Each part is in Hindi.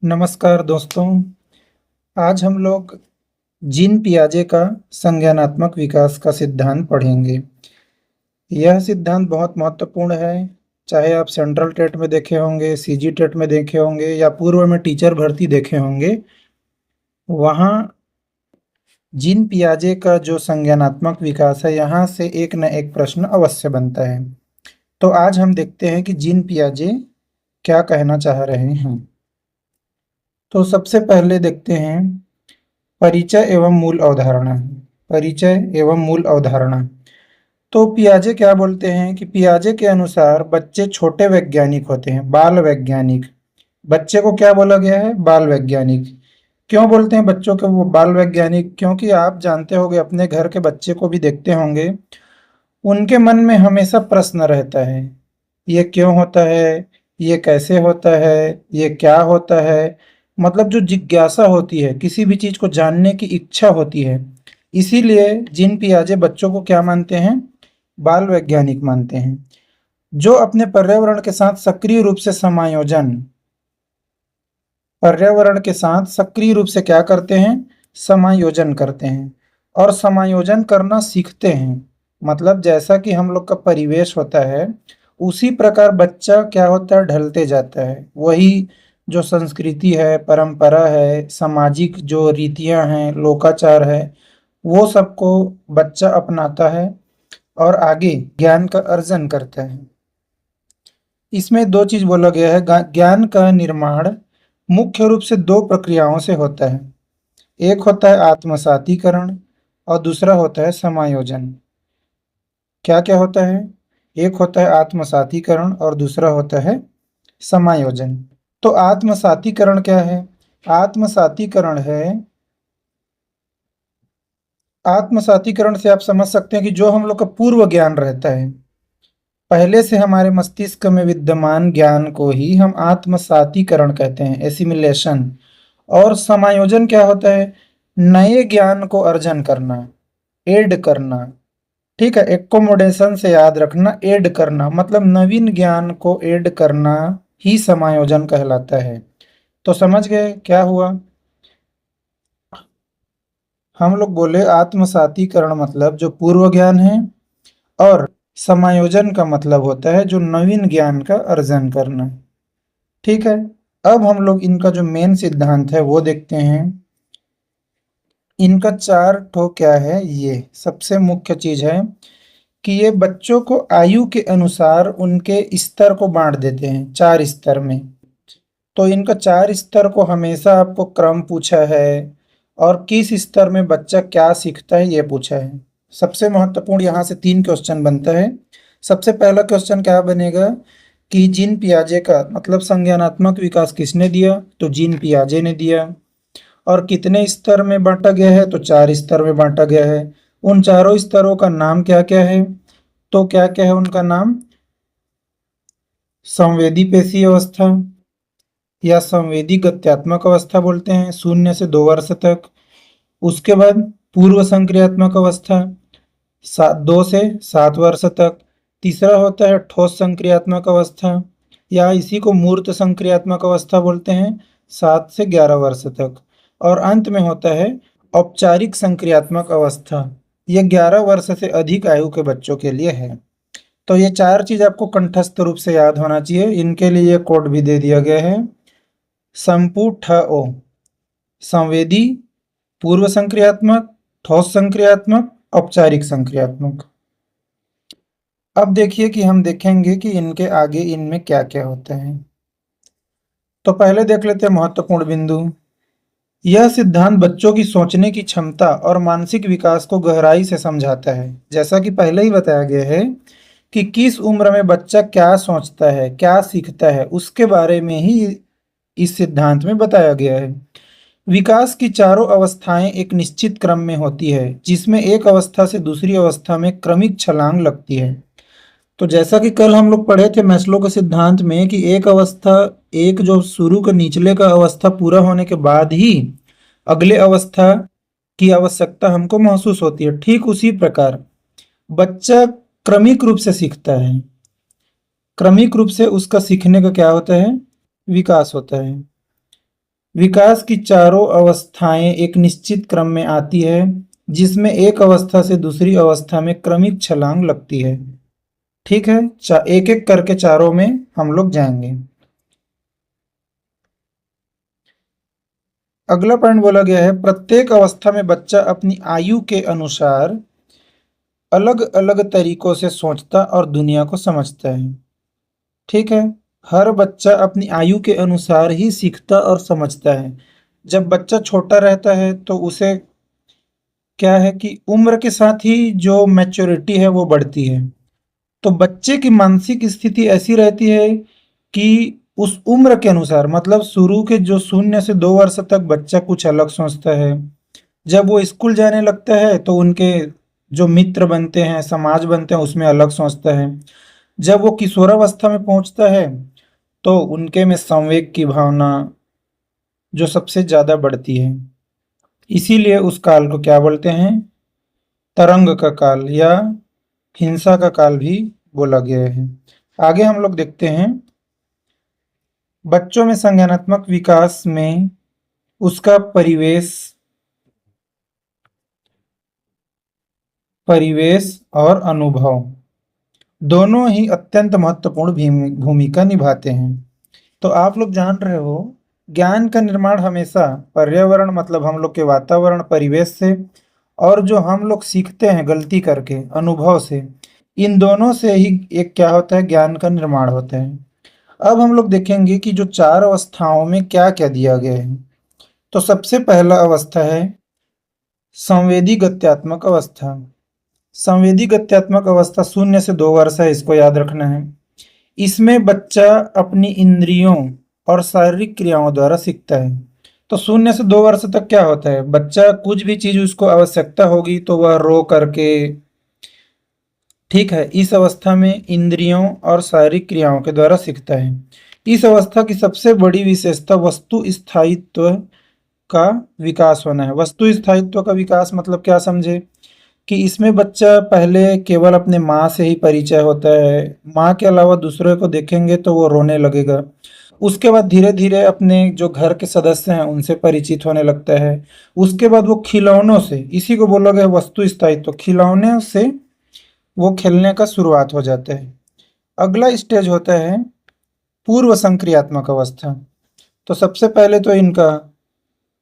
नमस्कार दोस्तों। आज हम लोग जीन पियाजे का संज्ञानात्मक विकास का सिद्धांत पढ़ेंगे। यह सिद्धांत बहुत महत्वपूर्ण है। चाहे आप सेंट्रल टेट में देखे होंगे, सीजी टेट में देखे होंगे या पूर्व में टीचर भर्ती देखे होंगे, वहाँ जीन पियाजे का जो संज्ञानात्मक विकास है, यहाँ से एक न एक प्रश्न अवश्य बनता है। तो आज हम देखते हैं कि जीन पियाजे क्या कहना चाह रहे हैं। तो सबसे पहले देखते हैं परिचय एवं मूल अवधारणा। परिचय एवं मूल अवधारणा। तो पियाजे क्या बोलते हैं कि पियाजे के अनुसार बच्चे छोटे वैज्ञानिक होते हैं, बाल वैज्ञानिक। बच्चे को क्या बोला गया है? बाल वैज्ञानिक। क्यों बोलते हैं बच्चों को वो बाल वैज्ञानिक? क्योंकि आप जानते होंगे, अपने घर के बच्चे को भी देखते होंगे, उनके मन में हमेशा प्रश्न रहता है, ये क्यों होता है, ये कैसे होता है, ये क्या होता है। मतलब जो जिज्ञासा होती है, किसी भी चीज को जानने की इच्छा होती है। इसीलिए जीन पियाजे बच्चों को क्या मानते हैं? बाल वैज्ञानिक मानते हैं, जो अपने पर्यावरण के साथ सक्रिय रूप से समायोजन, पर्यावरण के साथ सक्रिय रूप से क्या करते हैं? समायोजन करते हैं और समायोजन करना सीखते हैं। मतलब जैसा कि हम लोग का परिवेश होता है, उसी प्रकार बच्चा क्या होता है? ढलते जाता है। वही जो संस्कृति है, परंपरा है, सामाजिक जो रीतियां हैं, लोकाचार है, वो सबको बच्चा अपनाता है और आगे ज्ञान का अर्जन करता है। इसमें दो चीज बोला गया है। ज्ञान का निर्माण मुख्य रूप से दो प्रक्रियाओं से होता है। एक होता है आत्मसातीकरण और दूसरा होता है समायोजन। क्या क्या होता है? एक होता है आत्मसातीकरण और दूसरा होता है समायोजन। तो आत्मसातीकरण क्या है? आत्मसातीकरण है, आत्मसातीकरण से आप समझ सकते हैं कि जो हम लोग का पूर्व ज्ञान रहता है, पहले से हमारे मस्तिष्क में विद्यमान ज्ञान को ही हम आत्मसातीकरण कहते हैं, एसिमिलेशन। और समायोजन क्या होता है? नए ज्ञान को अर्जन करना, ऐड करना। ठीक है, एकोमोडेशन से याद रखना, ऐड करना मतलब नवीन ज्ञान को ऐड करना ही समायोजन कहलाता है। तो समझ गए क्या हुआ? हम लोग बोले आत्मसातीकरण मतलब जो पूर्व ज्ञान है, और समायोजन का मतलब होता है जो नवीन ज्ञान का अर्जन करना। ठीक है, अब हम लोग इनका जो मेन सिद्धांत है वो देखते हैं। इनका चार ठो क्या है? ये सबसे मुख्य चीज है कि ये बच्चों को आयु के अनुसार उनके स्तर को बांट देते हैं चार स्तर में। तो इनका चार स्तर को हमेशा आपको क्रम पूछा है, और किस स्तर में बच्चा क्या सीखता है ये पूछा है। सबसे महत्वपूर्ण यहाँ से तीन क्वेश्चन बनता है। सबसे पहला क्वेश्चन क्या बनेगा कि जीन पियाजे का मतलब संज्ञानात्मक विकास किसने दिया? तो जीन पियाजे ने दिया। और कितने स्तर में बांटा गया है? तो चार स्तर में बांटा गया है। उन चारों स्तरों का नाम क्या क्या है? तो क्या क्या है उनका नाम? संवेदी पेशी अवस्था या संवेदी गत्यात्मक अवस्था बोलते हैं, 0 से 2 वर्ष तक। उसके बाद पूर्व संक्रियात्मक अवस्था, 2 से 7 वर्ष तक। तीसरा होता है ठोस संक्रियात्मक अवस्था, या इसी को मूर्त संक्रियात्मक अवस्था बोलते हैं, 7 से 11 वर्ष तक। और अंत में होता है औपचारिक संक्रियात्मक अवस्था। यह 11 वर्ष से अधिक आयु के बच्चों के लिए है। तो ये चार चीज आपको कंठस्थ रूप से याद होना चाहिए। इनके लिए कोड भी दे दिया गया है। संपुट ओ, संवेदी, पूर्व संक्रियात्मक, ठोस संक्रियात्मक, औपचारिक संक्रियात्मक। अब देखिए कि हम देखेंगे कि इनके आगे इनमें क्या क्या होता है। तो पहले देख लेते हैं महत्वपूर्ण बिंदु। यह सिद्धांत बच्चों की सोचने की क्षमता और मानसिक विकास को गहराई से समझाता है। जैसा कि पहले ही बताया गया है कि किस उम्र में बच्चा क्या सोचता है, क्या सीखता है, उसके बारे में ही इस सिद्धांत में बताया गया है। विकास की चारों अवस्थाएं एक निश्चित क्रम में होती है, जिसमें एक अवस्था से दूसरी अवस्था में क्रमिक छलांग लगती है। तो जैसा कि कल हम लोग पढ़े थे मैस्लो के सिद्धांत में कि एक अवस्था, एक जो शुरू का निचले का अवस्था पूरा होने के बाद ही अगले अवस्था की आवश्यकता हमको महसूस होती है, ठीक उसी प्रकार बच्चा क्रमिक रूप से सीखता है। क्रमिक रूप से उसका सीखने का क्या होता है? विकास होता है। विकास की चारों अवस्थाएं एक निश्चित क्रम में आती है, जिसमें एक अवस्था से दूसरी अवस्था में क्रमिक छलांग लगती है। ठीक है, एक एक करके चारों में हम लोग जाएंगे। अगला पॉइंट बोला गया है, प्रत्येक अवस्था में बच्चा अपनी आयु के अनुसार अलग अलग तरीकों से सोचता और दुनिया को समझता है। ठीक है, हर बच्चा अपनी आयु के अनुसार ही सीखता और समझता है। जब बच्चा छोटा रहता है तो उसे क्या है कि उम्र के साथ ही जो मैच्योरिटी है वो बढ़ती है। तो बच्चे की मानसिक स्थिति ऐसी रहती है कि उस उम्र के अनुसार, मतलब शुरू के जो 0 से 2 वर्ष तक बच्चा कुछ अलग सोचता है। जब वो स्कूल जाने लगता है तो उनके जो मित्र बनते हैं, समाज बनते हैं, उसमें अलग सोचता है। जब वो किशोरावस्था में पहुंचता है तो उनके में संवेग की भावना जो सबसे ज्यादा बढ़ती है। इसीलिए उस काल को क्या बोलते हैं? तरंग का काल या हिंसा का काल भी बोला गया है। आगे हम लोग देखते हैं, बच्चों में संज्ञानात्मक विकास में उसका परिवेश परिवेश और अनुभव दोनों ही अत्यंत महत्वपूर्ण भूमिका निभाते हैं। तो आप लोग जान रहे हो, ज्ञान का निर्माण हमेशा पर्यावरण, मतलब हम लोग के वातावरण, परिवेश से, और जो हम लोग सीखते हैं गलती करके, अनुभव से, इन दोनों से ही एक क्या होता है, ज्ञान का निर्माण होता है। अब हम लोग देखेंगे कि जो चार अवस्थाओं में क्या क्या दिया गया है। तो सबसे पहला अवस्था है संवेदी गत्यात्मक अवस्था। संवेदी गत्यात्मक अवस्था 0 से 2 वर्ष है, इसको याद रखना है। इसमें बच्चा अपनी इंद्रियों और शारीरिक क्रियाओं द्वारा सीखता है। तो 0 से 2 वर्ष तक क्या होता है, बच्चा कुछ भी चीज उसको आवश्यकता होगी तो वह रो करके, ठीक है, इस अवस्था में इंद्रियों और शारीरिक क्रियाओं के द्वारा सीखता है। इस अवस्था की सबसे बड़ी विशेषता वस्तु स्थायित्व का विकास होना है। वस्तु स्थायित्व का विकास मतलब क्या समझे, कि इसमें बच्चा पहले केवल अपने माँ से ही परिचय होता है, माँ के अलावा दूसरे को देखेंगे तो वो रोने लगेगा। उसके बाद धीरे धीरे अपने जो घर के सदस्य हैं उनसे परिचित होने लगता है। उसके बाद वो खिलौनों से, इसी को बोला गया वस्तु स्थायित्व, खिलौने से वो खेलने का शुरुआत हो जाता है। अगला स्टेज होता है पूर्व संक्रियात्मक अवस्था। तो सबसे पहले तो इनका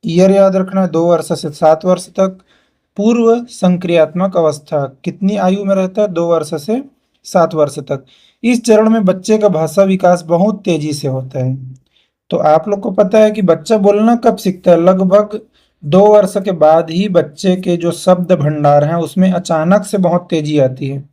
ईयर याद रखना है, 2 वर्ष से 7 वर्ष तक। पूर्व संक्रियात्मक अवस्था कितनी आयु में रहता है? 2 वर्ष से 7 वर्ष तक। इस चरण में बच्चे का भाषा विकास बहुत तेजी से होता है। तो आप लोग को पता है कि बच्चा बोलना कब सीखता है? लगभग 2 वर्ष के बाद ही बच्चे के जो शब्द भंडार हैं उसमें अचानक से बहुत तेजी आती है,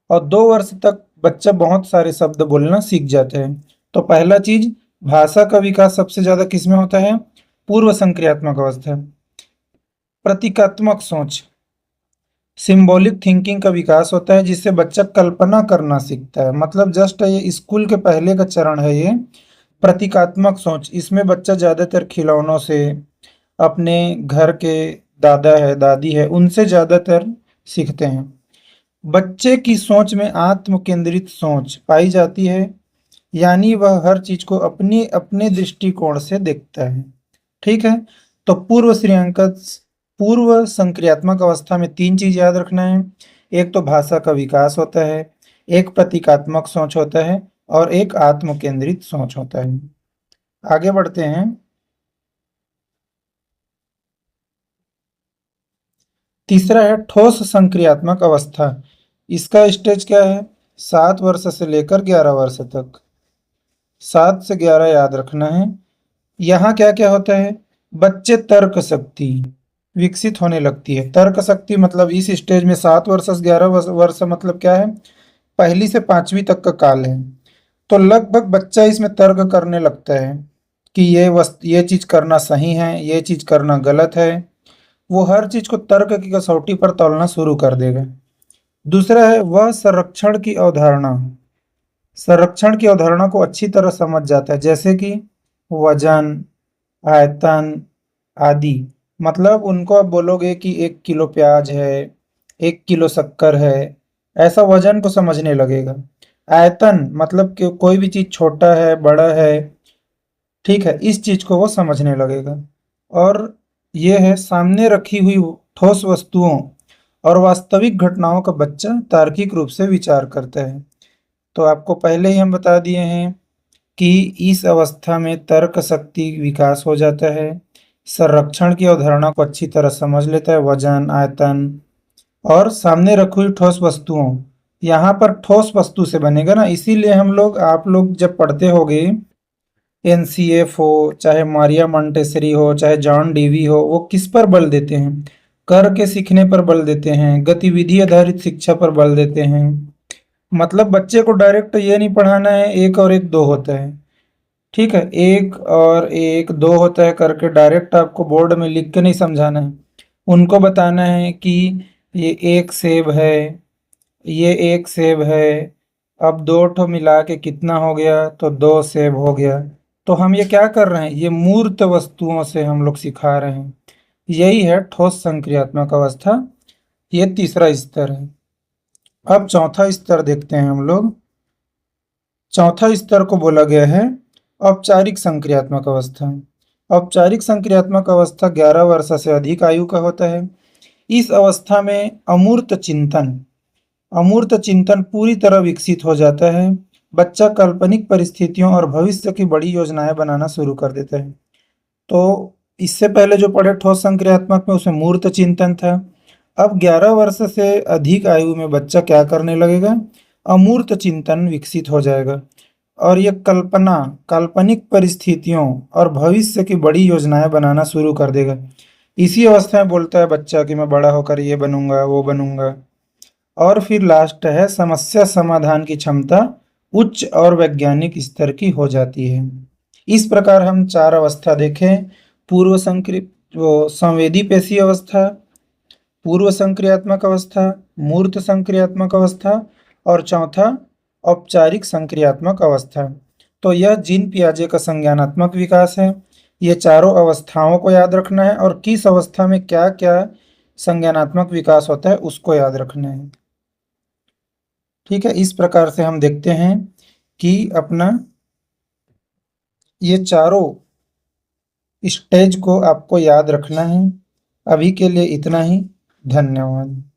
और 2 वर्ष तक बच्चा बहुत सारे शब्द बोलना सीख जाता है। तो पहला चीज, भाषा का विकास सबसे ज्यादा किसमें होता है? पूर्व संक्रियात्मक अवस्था। प्रतीकात्मक सोच, सिंबॉलिक थिंकिंग का विकास होता है, जिससे बच्चा कल्पना करना सीखता है। मतलब जस्ट ये स्कूल के पहले का चरण है ये, प्रतीकात्मक सोच। इसमें बच्चा ज्यादातर खिलौनों से, अपने घर के दादा है, दादी है, उनसे ज्यादातर सीखते हैं। बच्चे की सोच में आत्म केंद्रित सोच पाई जाती है, यानी वह हर चीज को अपनी अपने दृष्टिकोण से देखता है। ठीक है, तो पूर्व संक्रियात्मक अवस्था में 3 चीज याद रखना है। एक तो भाषा का विकास होता है, एक प्रतीकात्मक सोच होता है, और एक आत्म केंद्रित सोच होता है। आगे बढ़ते हैं। तीसरा है ठोस संक्रियात्मक अवस्था। इसका स्टेज क्या है? 7 वर्ष से लेकर 11 वर्ष तक। 7 से 11 याद रखना है। यहाँ क्या क्या होता है? बच्चे तर्क शक्ति विकसित होने लगती है। तर्क शक्ति मतलब इस स्टेज में 7 वर्ष से 11 वर्ष मतलब क्या है? 1ली से 5वीं तक का काल है। तो लगभग बच्चा इसमें तर्क करने लगता है कि ये चीज करना सही है, ये चीज करना गलत है। वो हर चीज को तर्क की कसौटी पर तौलना शुरू कर देगा। दूसरा है वह संरक्षण की अवधारणा। संरक्षण की अवधारणा को अच्छी तरह समझ जाता है, जैसे कि वजन, आयतन आदि। मतलब उनको आप बोलोगे कि 1 किलो प्याज है, 1 किलो शक्कर है, ऐसा वजन को समझने लगेगा। आयतन मतलब कि कोई भी चीज छोटा है, बड़ा है, ठीक है, इस चीज को वो समझने लगेगा। और ये है सामने रखी हुई ठोस वस्तुओं और वास्तविक घटनाओं का बच्चा तार्किक रूप से विचार करता है। तो आपको पहले ही हम बता दिए हैं कि इस अवस्था में तर्क शक्ति विकास हो जाता है, संरक्षण की अवधारणा को अच्छी तरह समझ लेता है, वजन, आयतन और सामने रखी हुई ठोस वस्तुओं। यहाँ पर ठोस वस्तु से बनेगा ना, इसीलिए हम लोग आप लोग जब पढ़ते होगे एनसीएफ हो, चाहे मारिया मोंटेसरी हो, चाहे जॉन डीवी हो, वो किस पर बल देते हैं? कर के सीखने पर बल देते हैं, गतिविधि आधारित शिक्षा पर बल देते हैं। मतलब बच्चे को डायरेक्ट ये नहीं पढ़ाना है एक और एक दो होता है, ठीक है, एक और एक दो होता है करके डायरेक्ट आपको बोर्ड में लिख के नहीं समझाना है। उनको बताना है कि ये एक सेब है, ये एक सेब है, अब दो ठो मिला के कितना हो गया, तो दो सेब हो गया। तो हम ये क्या कर रहे हैं, ये मूर्त वस्तुओं से हम लोग सिखा रहे हैं। यही है ठोस संक्रियात्मक अवस्था, ये तीसरा स्तर है। अब चौथा स्तर देखते हैं हम लोग। चौथा स्तर को बोला गया है औपचारिक संक्रियात्मक अवस्था। औपचारिक संक्रियात्मक अवस्था 11 वर्ष से अधिक आयु का होता है। इस अवस्था में अमूर्त चिंतन पूरी तरह विकसित हो जाता है। बच्चा काल्पनिक परिस्थितियों और भविष्य की बड़ी योजनाएं बनाना शुरू कर देता है। तो इससे पहले जो पढ़े ठोस संक्रियात्मक में, उसमें मूर्त चिंतन था। अब 11 वर्ष से अधिक आयु में बच्चा क्या करने लगेगा, अमूर्त चिंतन विकसित हो जाएगा और ये कल्पना, काल्पनिक परिस्थितियों और भविष्य की बड़ी योजनाएं बनाना शुरू कर देगा। इसी अवस्था में बोलता है बच्चा कि मैं बड़ा होकर ये बनूंगा, वो बनूंगा। और फिर लास्ट है समस्या समाधान की क्षमता उच्च और वैज्ञानिक स्तर की हो जाती है। इस प्रकार हम चार अवस्था देखें, पूर्व संक्रिय वो संवेदी पेशी अवस्था, पूर्व संक्रियात्मक अवस्था, मूर्त संक्रियात्मक अवस्था और चौथा औपचारिक संक्रियात्मक अवस्था। तो यह जीन पियाजे का संज्ञानात्मक विकास है। ये चारों अवस्थाओं को याद रखना है और किस अवस्था में क्या क्या संज्ञानात्मक विकास होता है उसको याद रखना है। ठीक है, इस प्रकार से हम देखते हैं कि अपना ये चारों स्टेज को आपको याद रखना है। अभी के लिए इतना ही। धन्यवाद।